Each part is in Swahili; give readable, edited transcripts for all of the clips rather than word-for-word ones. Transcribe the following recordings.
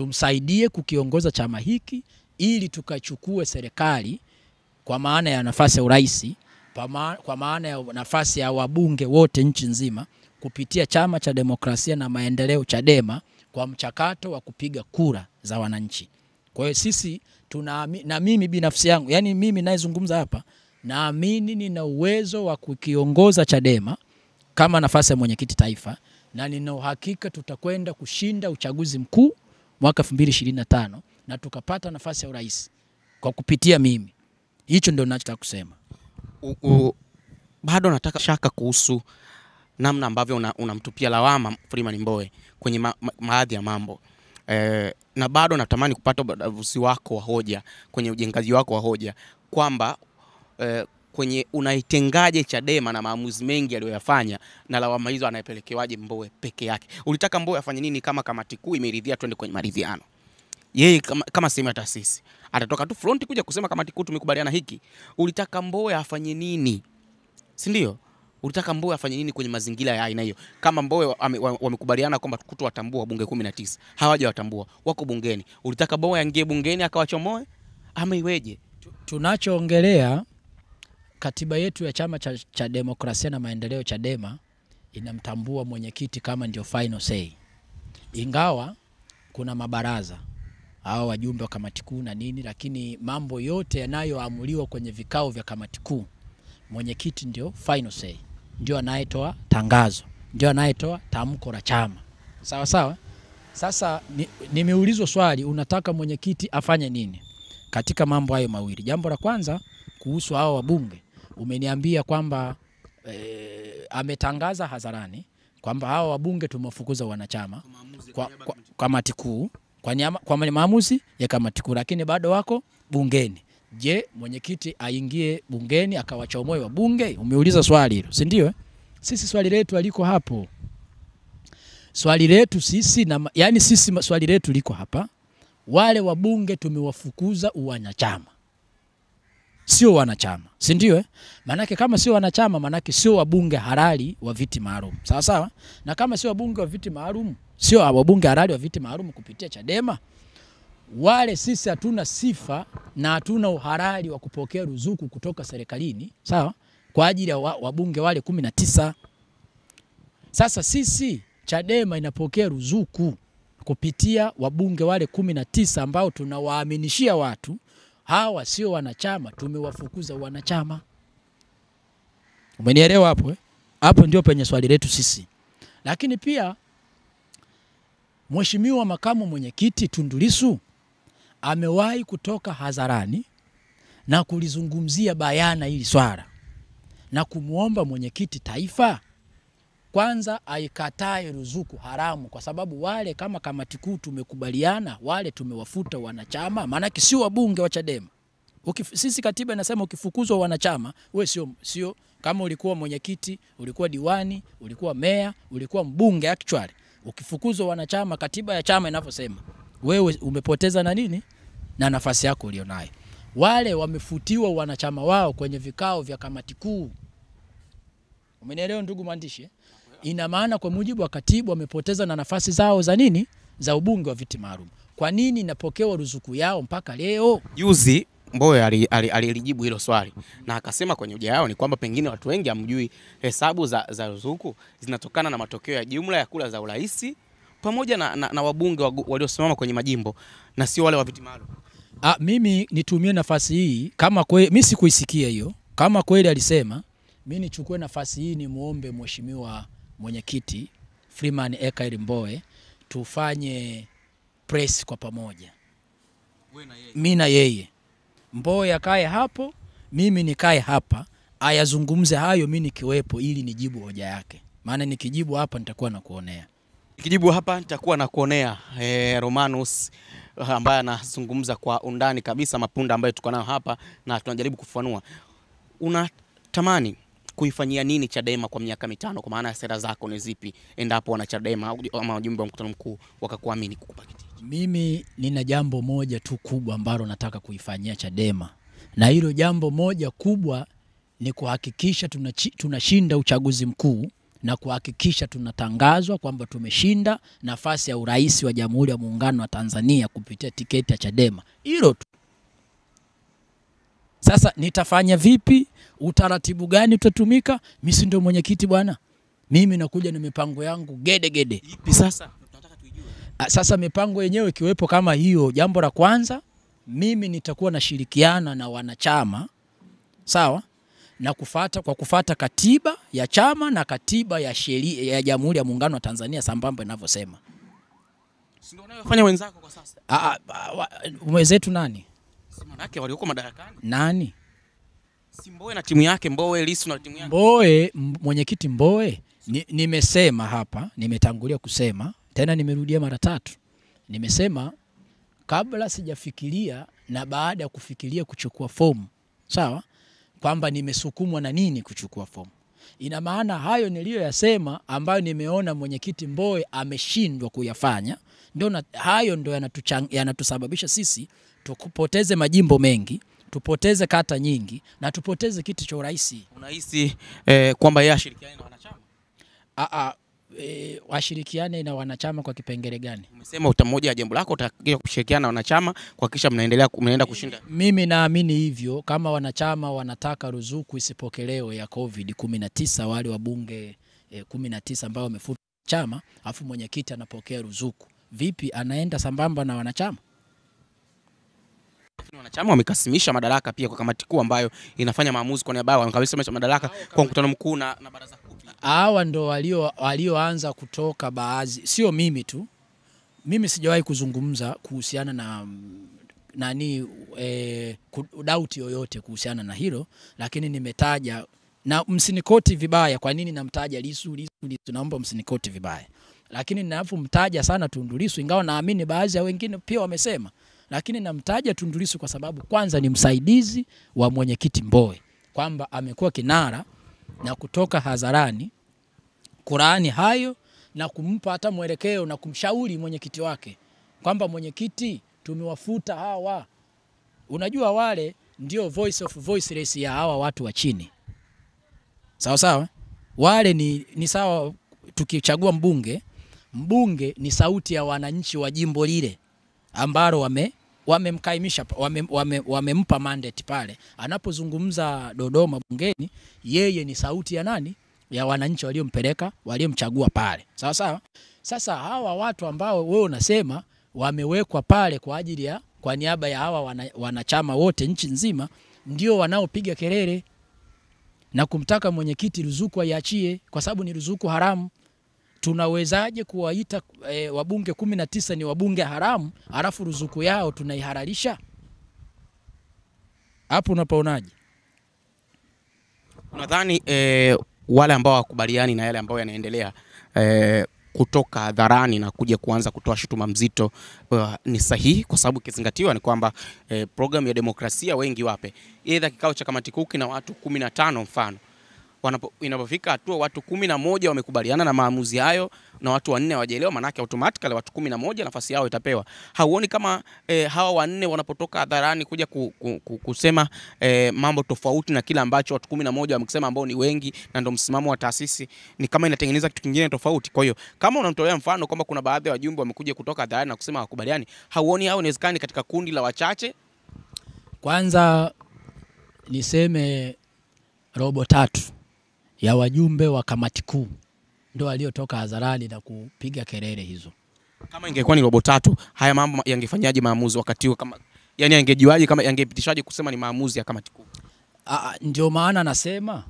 tumsaidie kukiongoza chama hiki ili tukachukue serikali kwa maana ya nafasi ya urais, kwa maana ya nafasi ya wabunge wote nchi nzima kupitia Chama cha Demokrasia na Maendeleo Chadema kwa mchakato wa kupiga kura za wananchi. Kwa hiyo sisi na mimi binafsi yangu, yani mimi naizungumza hapa, naamini nina uwezo wa kukiongoza Chadema kama nafasi ya mwenyekiti taifa, na nina uhakika tutakwenda kushinda uchaguzi mkuu mwaka 2025 na tukapata nafasi ya urais kwa kupitia mimi. Hicho ndio ninachotaka kusema. Bado nataka shaka kuhusu namna ambavyo unamtupia lawama Freeman Mbowe kwenye baadhi ya mambo. Na bado natamani kupata udavuzi wako wa hoja kwenye ujengaji wako wa hoja kwamba kwenye unaitengaje Chadema na maamuzi mengi aliyoyafanya, na lawama hizo anayepelekewaje Mbowe peke yake. Ulitaka Mbowe afanye nini kama kamati kuu imeridhia twende kwenye maridhiano? Yeye kama sema taasisi atatoka tu front kuja kusema kamati kuu tumekubaliana hiki. Ulitaka Mbowe afanye nini? Si ndio? Ulitaka Mbowe afanye nini kwenye mazingira ya aina hiyo? Kama Mbowe wamekubaliana kwamba kutowatambua bunge 19, hawajawatambua, wako bungeni. Ulitaka Mbowe aingie bungeni akawachomoe ama iweje? Tunachoongelea, katiba yetu ya Chama cha Demokrasia na Maendeleo Chadema inamtambua mwenyekiti kama ndio final say. Ingawa kuna mabaraza hao wajumbe wa kamati kuu na nini, lakini mambo yote yanayoamuliwa kwenye vikao vya kamati kuu, mwenyekiti ndio final say, ndio anayetoa tangazo, ndio anayetoa tamko la chama. Sawa sawa? Sasa nimeulizwa swali, unataka mwenyekiti afanye nini katika mambo hayo mawili? Jambo la kwanza kuhusu hao wabunge, umeniambia kwamba ametangaza hadharani kwamba hao wabunge tumefukuza wanachama kwa kamati kuu, kwa maamuzi ya kamati kuu, lakini bado wako bungeni. Je, mwenyekiti aingie bungeni akawachomoe wabunge? Umeuliza swali hilo, si ndio? Sisi swali letu aliko hapo. Swali letu sisi swali letu liko hapa. Wale wabunge tumewafukuza uwanachama, sio wanachama, si ndio? Manake kama sio wanachama, manake sio wabunge halali wa viti maalum. Sawa sawa? Na kama sio wabunge wa viti maalum, sio wabunge halali wa viti maalum kupitia Chadema, wale sisi hatuna sifa na hatuna uhalali wa kupokea ruzuku kutoka serikalini, sawa? Kwa ajili ya wabunge wale 19. Sasa sisi Chadema inapokea ruzuku kupitia wabunge wale 19 ambao tunawaaminishia watu hawa sio wanachama, tumewafukuza wanachama. Umenielewa hapo? Hapo ndio penye swali letu sisi. Lakini pia Mheshimiwa makamu mwenyekiti Tundu Lissu amewahi kutoka hadharani na kulizungumzia bayana hili swala na kumuomba mwenyekiti taifa kwanza aikatae ruzuku haramu, kwa sababu wale kama kamati kuu tumekubaliana wale tumewafuta wanachama, maana sio wabunge wa Chadema. Sisi katiba inasema ukifukuzwa wanachama, wewe sio kama ulikuwa mwenyekiti, ulikuwa diwani, ulikuwa meya, ulikuwa mbunge actually. Ukifukuzwa wanachama, katiba ya chama inavyosema, wewe umepoteza na nini? Na nafasi yako ulionayo. Wale wamefutiwa wanachama wao kwenye vikao vya kamati kuu. Umenielewa ndugu mwandishi? Ina maana kwa mujibu wa katiba wamepoteza na nafasi zao za nini? Za ubunge wa viti maalum. Kwa nini inapokewa ruzuku yao mpaka leo? Juzi Mbowe alijibu hilo swali na akasema kwenye hoja yao ni kwamba pengine watu wengi hamjui hesabu za ruzuku zinatokana na matokeo ya jumla ya kura za urais pamoja na wabunge waliosimama kwenye majimbo na sio wale wa viti maalum. Mimi nitumie nafasi hii kama kweli mimi sikuisikia hiyo. Kama kweli alisema, mimi nichukue nafasi hii ni muombe Mheshimiwa mwenyekiti Freeman Mbowe tufanye press kwa pamoja. Mimi na yeye. Mbowe akae hapo, mimi nikae hapa, ayazungumze hayo mimi nikiwepo ili nijibu hoja yake. Maana nikijibu hapa nitakuwa nakuonea. Nikijibu hapa nitakuwa nakuonea. Romanus ambaye anazungumza kwa undani kabisa mapunda ambayo tuko nayo hapa na tunajaribu kufanua. Unatamani kuifanyia nini Chadema kwa miaka 5? Kwa maana ya sera zako ni zipi endapo wana Chadema ama wajumbe wa mkutano mkuu wakakuamini kukupa kiti? Mimi nina jambo moja tu kubwa ambalo nataka kuifanyia Chadema. Na hilo jambo moja kubwa ni kuhakikisha tunashinda uchaguzi mkuu na kuhakikisha tunatangazwa kwamba tumeshinda nafasi ya urais wa Jamhuri ya Muungano wa Tanzania kupitia tiketi ya Chadema. Hilo tu. Sasa nitafanya vipi? Utaratibu gani utatumika? Mimi si ndio mwenyekiti bwana. Mimi nakuja na mipango yangu gede. Ipi sasa? Tunataka tuijue. Sasa mipango yenyewe ikiwepo kama hiyo, jambo la kwanza mimi nitakuwa nashirikiana na wanachama, sawa? Na kufuata katiba ya chama na katiba ya sheria ya Jamhuri ya Muungano wa Tanzania sambamba inavyosema. Si ndio wanayofanya wenzako kwa sasa? Wenzetu nani? Si manake walioko madarakani. Nani? Si Mbowe na timu yake, Mbowe, Lissu na timu yake. Mbowe, mwenyekiti Mbowe, nimesema hapa, nimetangulia kusema, tena nimerudia mara 3. Nimesema kabla sijafikiria na baada ya kufikiria kuchukua fomu, sawa? Kwamba nimesukumwa na nini kuchukua fomu. Ina maana hayo niliyoyasema ambayo nimeona mwenyekiti Mbowe ameshindwa kuyafanya, hayo ndio yanatusababisha sisi tukupoteze majimbo mengi, tupoteze kata nyingi na tupoteze kiti cha urais. Unahisi kwamba yeye ashirikiane na wanachama? Washirikiane na wanachama kwa kipengele gani? Umesema utamoja ya jambo lako utakia kushirikiana na wanachama kuhakikisha mnaenda kushinda. Mimi naamini hivyo. Kama wanachama wanataka ruzuku isipokelewe ya COVID-19, wale wabunge 19 ambao wamefuta chama, afu mwenyekiti anapokea ruzuku, vipi anaenda sambamba na wanachama? Wanachama wamekasimisha madaraka pia kwa kamati kuu ambayo inafanya maamuzi kwa niaba yao, wamekasimisha madaraka kwa mkutano mkuu na baraza kuu. Hawa ndo walioanza kutoka baadhi, sio mimi tu. Mimi sijawahi kuzungumza kuhusiana na doubt yoyote kuhusiana na hilo, lakini nimetaja, na msinikoti vibaya. Kwa nini namtaja Lissu? Naomba msinikoti vibaya. Lakini ninapomtaja sana Tundu Lissu, ingawa naamini baadhi ya wengine pia wamesema, lakini namtaja Tundu Lissu kwa sababu kwanza ni msaidizi wa mwenyekiti Mbowe, kwamba amekuwa kinara na kutoka hadharani Qur'ani hayo na kumpa hata mwelekeo na kumshauri mwenyekiti wake kwamba mwenyekiti, tumewafuta hawa. Unajua wale ndio voice of voiceless ya hawa watu wa chini. Sawa? Wale ni sawa, tukichagua mbunge ni sauti ya wananchi wa jimbo lile ambalo wamemkaimisha, wamempa mandate pale. Anapozungumza Dodoma bungeni, yeye ni sauti ya nani? Ya wananchi waliompeleka, waliomchagua pale. Sawa? Sasa hawa watu ambao wewe unasema wamewekwa pale kwa niaba ya hawa wanachama wote nchi nzima, ndio wanaopiga kelele na kumtaka mwenyekiti ruzuku aiachie, kwa sababu ni ruzuku haramu. Tunawezaje kuwaita wabunge 19 ni wabunge haramu, alafu ruzuku yao tunaihalalisha? Hapo unapaonaje? Unadhani wale ambao wakubaliani na yale ambayo yanaendelea kutoka hadharani na kuja kuanza kutoa shutuma mzito ni sahihi? Kwa sababu kizingatiwa ni kwamba programu ya demokrasia wengi wape either kikao cha kamati kuu na watu 15 mfano, inapofika hatua watu 11 wamekubaliana na maamuzi hayo na watu 4 hawajaelewa, manake automatically watu 11 nafasi yao itapewa. Hauoni kama hawa 4 wanapotoka hadharani kuja kusema mambo tofauti na kila ambacho watu 11 wamekisema, ambao ni wengi na ndio msimamo wa taasisi, ni kama inatengeneza kitu kingine tofauti? Kwa hiyo kama unamtolea mfano kwamba kuna baadhi ya wajumbe wamekuja kutoka hadharani na kusema hawakubaliani, hauoni hao inawezekana katika kundi la wachache? Kwanza niseme 3/4 ya wajumbe wa kamati kuu ndio waliotoka hadharani na kupiga kelele hizo. Kama ingekuwa ni 3/4, haya mambo yangefanyaje maamuzi wakati huo? Kama yani yangejiwaje, kama yangepitishaje kusema ni maamuzi ya kamati kuu? Ndio maana nasema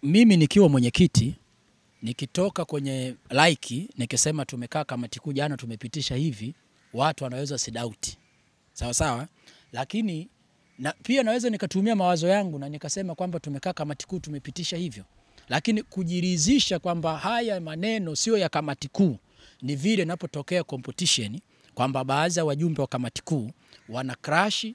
mimi nikiwa mwenyekiti, nikitoka kwenye nikisema tumekaa kamati kuu jana tumepitisha hivi, watu wanaweza sidauti. Sawa? Lakini pia naweza nikatumia mawazo yangu na nikasema kwamba tumekaa kamati kuu tumepitisha hivyo. Lakini kujiridhisha kwamba haya maneno sio ya kamati kuu ni vile napotokea competition kwamba baadhi ya wajumbe wa kamati kuu wana crash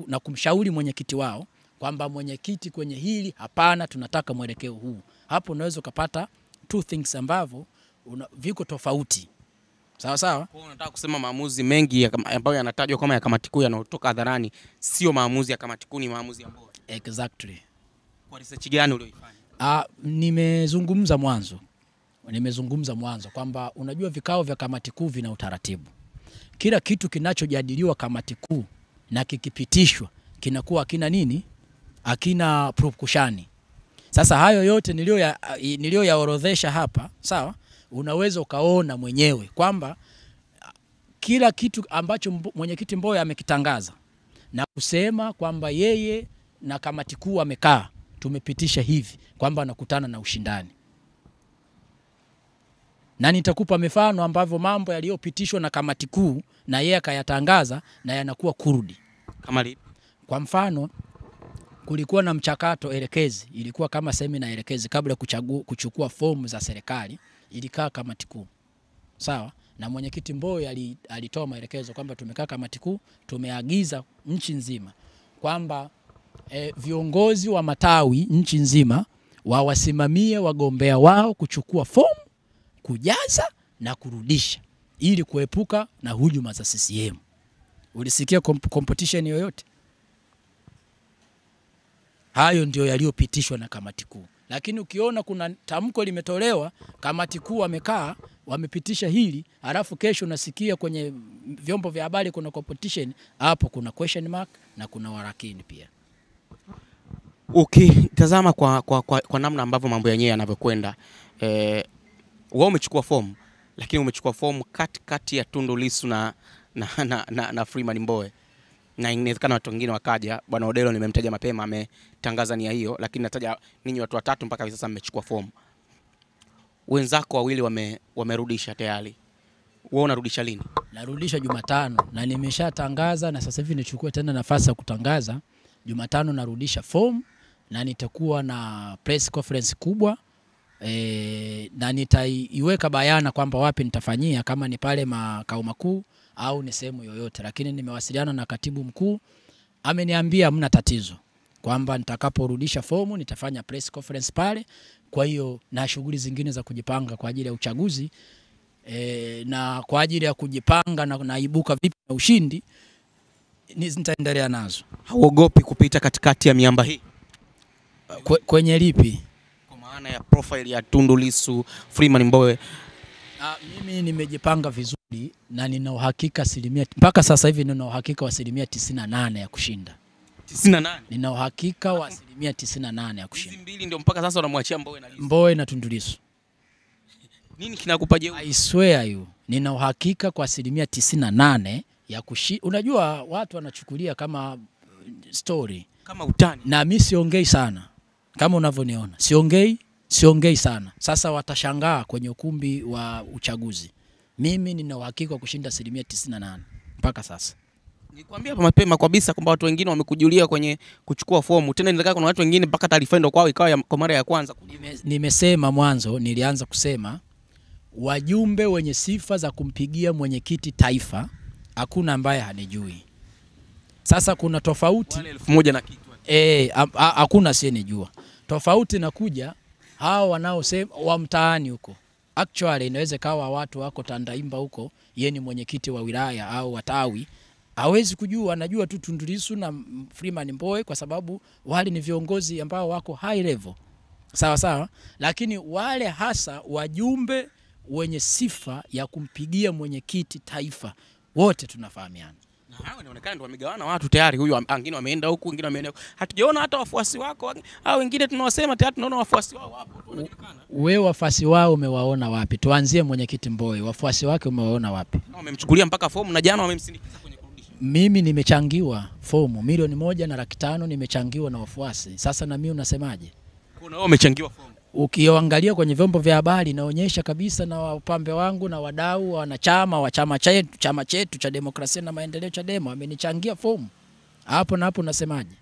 na kumshauri mwenyekiti wao kwamba mwenyekiti, kwenye hili hapana, tunataka mwelekeo huu. Hapo unaweza kupata two things ambavyo viko tofauti. Sawa? Kwa unataka kusema maamuzi mengi ambayo yanatajwa kama ya kamati kuu yanayotoka hadharani sio maamuzi ya kamati kuu, ni maamuzi ya Mbowe? Exactly. Kwa research gani ulioifanya? Nimezungumza mwanzo kwamba unajua vikao vya kamati kuu vina utaratibu. Kila kitu kinachojadiliwa kamati kuu na kikipitishwa kinakuwa hakina purukushani. Sasa hayo yote nilioyaorodhesha hapa, sawa? Unaweza ukaona mwenyewe kwamba kila kitu ambacho mwenyekiti Mbowe amekitangaza na kusema kwamba yeye na kamati kuu amekaa, tumepitisha hivi kwamba anakutana na ushindani. Na nitakupa mifano ambavyo mambo yaliyopitishwa na kamati kuu na yeye akayatangaza na yanakuwa kurudi. Kama lipi? Kwa mfano, kulikuwa na mchakato elekezi, ilikuwa kama semina elekezi kabla kuchukua fomu za serikali, ilikaa kamati kuu. Sawa? Na mwenyekiti Mbowe alitoa maelekezo kwamba tumekaa kamati kuu, tumeagiza nchi nzima kwamba viongozi wa matawi nchi nzima wawasimamie wagombea wao kuchukua fomu, kujaza na kurudisha ili kuepuka na hujuma za CCM. Ulisikia competition yoyote? Hayo ndio yaliyopitishwa na kamati kuu. Lakini ukiona kuna tamko limetolewa, kamati kuu wamekaa, wamepitisha hili, alafu kesho nasikia kwenye vyombo vya habari kuna competition, hapo kuna question mark na kuna warakini pia. Ukitazama kwa namna ambavyo mambo yenyewe yanavyokwenda, wewe umechukua fomu, lakini umechukua fomu kati ya Tundu Lissu na Freeman Mbowe. Na inawezekana watu wengine wakaja, bwana Odelo nimemtaja mapema ametangaza nia hiyo, lakini nataja ninyi watu watatu mpaka hivi sasa mmechukua fomu. Wenzako wawili wamerudisha tayari. Wewe unarudisha lini? Narudisha Jumatano na nimeshatangaza, na sasa hivi nichukue tena nafasi ya kutangaza. Jumatano narudisha fomu na nitakuwa na press conference kubwa na nitaiweka bayana kwamba wapi nitafanyia, kama ni pale makao makuu au ni sehemu yoyote. Lakini nimewasiliana na katibu mkuu, ameniambia hamna tatizo kwamba nitakaporudisha fomu nitafanya press conference pale. Kwa hiyo na shughuli zingine za kujipanga kwa ajili ya uchaguzi na kwa ajili ya kujipanga na naibuka vipi na ushindi nitaendelea nazo. Hauogopi kupita katikati ya miamba hii? Kwenye lipi? Kwa maana ya profile ya Tundu Lissu, Freeman Mbowe. Mimi nimejipanga vizuri na nina uhakika mpaka sasa hivi nina uhakika wa 98% ya kushinda. 98? Nina uhakika wa 98% ya kushinda. Hizi mbili ndio mpaka sasa unamwachia Mbowe na Lissu. Mbowe na Tundu Lissu. Nini kinakupa jeuri? I swear you. Nina uhakika kwa 98% ya kushinda. Unajua watu wanachukulia kama story, kama utani. Na mimi siongei sana. Kama unavyoniona. Siongei sana. Sasa watashangaa kwenye ukumbi wa uchaguzi. Mimi nina uhakika wa kushinda 98% mpaka sasa. Nikwambia hapa mapema kabisa kwamba watu wengine wamekujulia kwenye kuchukua fomu. Tena inawezekana kuna watu wengine mpaka taarifa ndio kwao ikawa kwa mara ya kwanza. Nimesema mwanzo, nilianza kusema wajumbe wenye sifa za kumpigia mwenyekiti taifa hakuna ambaye hanijui. Sasa kuna tofauti wale 1000 na kitu. Hakuna asiyenijua. Tofauti na kuja hao wanaosema wa mtaani huko. Actually inaweza kawa watu wako Tandaimba huko, yeye ni mwenyekiti wa wilaya au watawi, hawezi kujua, anajua tu Tundu Lissu na Freeman Mbowe kwa sababu wale ni viongozi ambao wako high level. Sawa sawa, lakini wale hasa wajumbe wenye sifa ya kumpigia mwenyekiti taifa wote tunafahamiana. Na hao inaonekana ndio wamegawana watu tayari, huyu wengine wameenda huku, wengine wameenda huku. Hatujaona hata wafuasi wako, hao wengine tunawasema tayari tunaona wafuasi wao hapo wanaonekana. Wewe wafuasi wao umewaona wapi? Tuanzie mwenyekiti Mbowe, wafuasi wake umewaona wapi? Wamemchukulia mpaka fomu na jana wamemsindikiza kwenye kurudisha. Mimi nimechangiwa fomu milioni 1.5 nimechangiwa na wafuasi. Sasa na mimi unasemaje? Kuna wewe umechangiwa fomu. Ukiangalia kwenye vyombo vya habari inaonyesha kabisa na wapambe wangu na wadau wanachama wa chama chetu cha Demokrasia na Maendeleo Chadema wamenichangia fomu. Hapo na hapo unasemaje?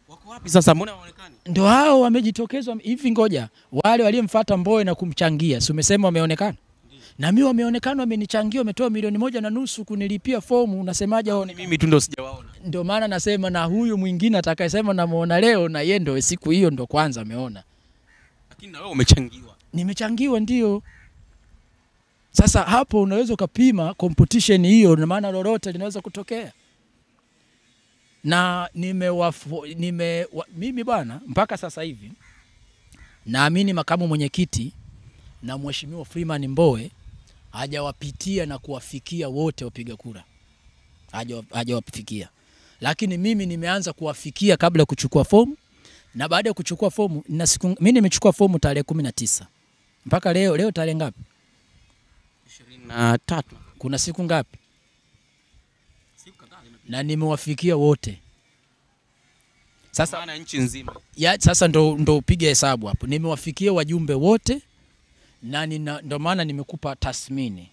Wako wapi sasa, mbona hawaonekani? Ndio hao wamejitokezwa hivi. Ngoja, wale waliomfuata Mbowe na kumchangia, si umesema wameonekana? Na mimi wameonekana, wamenichangia, wametoa milioni 1.5 kunilipia fomu. Unasemaje hao? Mimi tu ndio sijawaona. Ndio maana nasema, na huyu mwingine atakayesema namuona leo na yeye ndio siku hiyo ndio kwanza ameona. Lakini na wewe umechangiwa. Nimechangiwa ndio. Sasa hapo unaweza kupima competition hiyo, na maana lolote linaweza kutokea. Na mimi bwana mpaka sasa hivi Naamini makamu mwenyekiti na mheshimiwa Freeman Mbowe hajawapitia na kuwafikia wote wapiga kura. Hajawafikia. Lakini mimi nimeanza kuwafikia kabla ya kuchukua fomu, na baada ya kuchukua fomu mimi nimechukua fomu tarehe 19. Mpaka leo tarehe ngapi? 23. Kuna siku ngapi? Siku kadhaa. Na nimewafikia wote. Sasa maana nchi nzima. Sasa ndo upige hesabu hapo. Nimewafikia wajumbe wote na ndo maana nimekupa tathmini.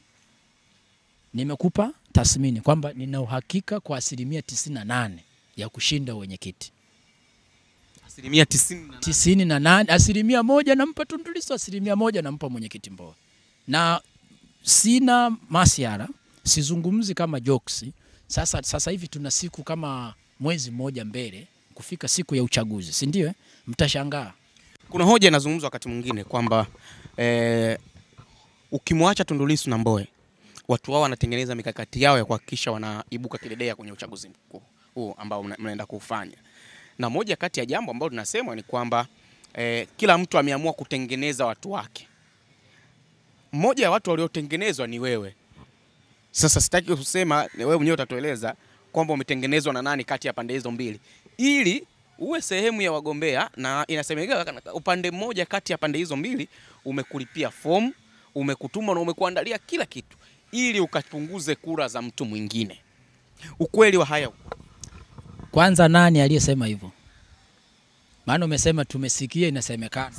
Nimekupa tathmini kwamba nina uhakika kwa 98% ya kushinda wenyekiti. 98%. 1% nampa Tundu Lissu, 1% nampa mwenyekiti Mbowe. Na sina masiara, sizungumzi kama jokes. Sasa hivi tuna siku kama mwezi mmoja mbele kufika siku ya uchaguzi, si ndio? Mtashangaa. Kuna hoja inazungumzwa wakati mwingine kwamba ukimwacha Tundu Lissu na Mbowe, watu wao wanatengeneza mikakati yao ya kuhakikisha wanaibuka kidedea kwenye uchaguzi mkuu huu ambao mnaenda kufanya. Na moja kati ya jambo ambalo tunasema ni kwamba kila mtu ameamua kutengeneza watu wake. Mmoja ya watu waliotengenezwa ni wewe. Sasa sitaki kusema, wewe mwenyewe utatueleza kwamba umetengenezwa na nani kati ya pande hizo mbili, ili uwe sehemu ya wagombea. Na inasemekana upande mmoja kati ya pande hizo mbili umekulipia fomu, umekutuma na umekuandalia kila kitu ili ukapunguze kura za mtu mwingine. Ukweli wa haya? Kwanza nani aliyesema hivyo? Maana umesema tumesikia inasemekana.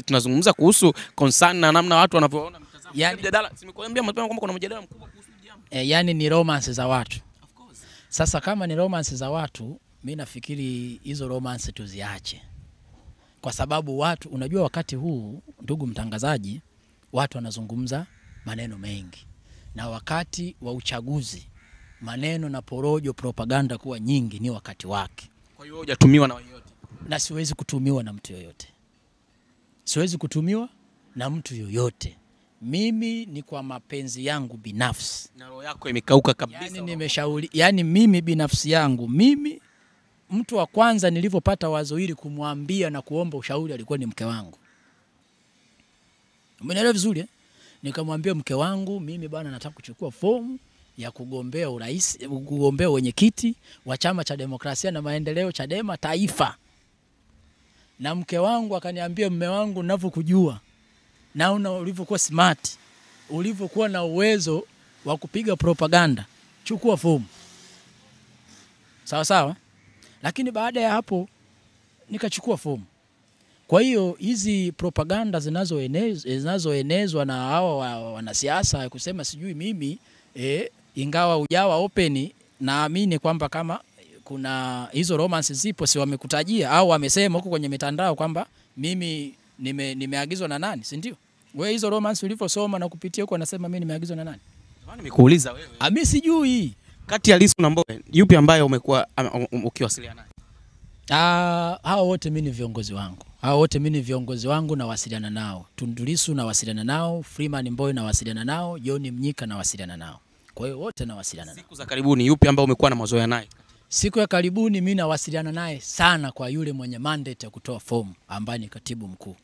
Tunazungumza kuhusu concern na namna watu wanavyoona mtazamo. Yani, mjadala simekuambia mapema kwamba kuna mjadala mkubwa kuhusu jambo. Yani ni romance za watu. Of course. Sasa kama ni romance za watu, mimi nafikiri hizo romance tuziache. Kwa sababu watu, unajua wakati huu ndugu mtangazaji, watu wanazungumza maneno mengi. Na wakati wa uchaguzi maneno na porojo, propaganda kuwa nyingi ni wakati wake. Kwa hiyo hujatumiwa na yoyote. Na siwezi kutumiwa na mtu yoyote. Siwezi kutumiwa na mtu yoyote. Mimi ni kwa mapenzi yangu binafsi. Na roho yako imekauka kabisa. Yani nimeshauri, yani mimi binafsi yangu, mimi mtu wa kwanza nilipopata wazo hili kumwambia na kuomba ushauri alikuwa ni mke wangu. Umeelewa vizuri eh? Nikamwambia mke wangu, mimi bwana nataka kuchukua fomu ya kugombea urais, kugombea wenyekiti wa Chama cha Demokrasia na Maendeleo Chadema Taifa. Na mke wangu akaniambia, mume wangu ninavyokujua na ulivyokuwa smart, ulivyokuwa na uwezo wa kupiga propaganda, chukua fomu. Sawa sawa? Lakini baada ya hapo nikachukua fomu. Kwa hiyo hizi propaganda zinazoenezwa na hawa wanasiasa ya kusema sijui mimi ingawa ujawa open, naamini kwamba kama kuna hizo romance zipo, si wamekutajia au wamesema huko kwenye mitandao kwamba mimi nimeagizwa na nani, si ndio? Wewe hizo romance ulivyosoma na kupitia huko unasema mimi nimeagizwa na nani? Nimekuuliza wewe. Mimi sijui. Kati ya Lissu na Mbowe, yupi ambaye umekuwa ukiwasiliana naye? Hao wote mimi ni viongozi wangu. Hao wote mimi ni viongozi wangu na wasiliana nao. Tundu Lissu na wasiliana nao, Freeman Mbowe na wasiliana nao, John Mnyika na wasiliana nao. Kwa hiyo wote na wasiliana nao. Siku za karibuni yupi ambaye umekuwa na mazoea naye? Siku ya karibuni mimi nawasiliana naye sana kwa yule mwenye mandate ya kutoa fomu ambaye ni katibu mkuu.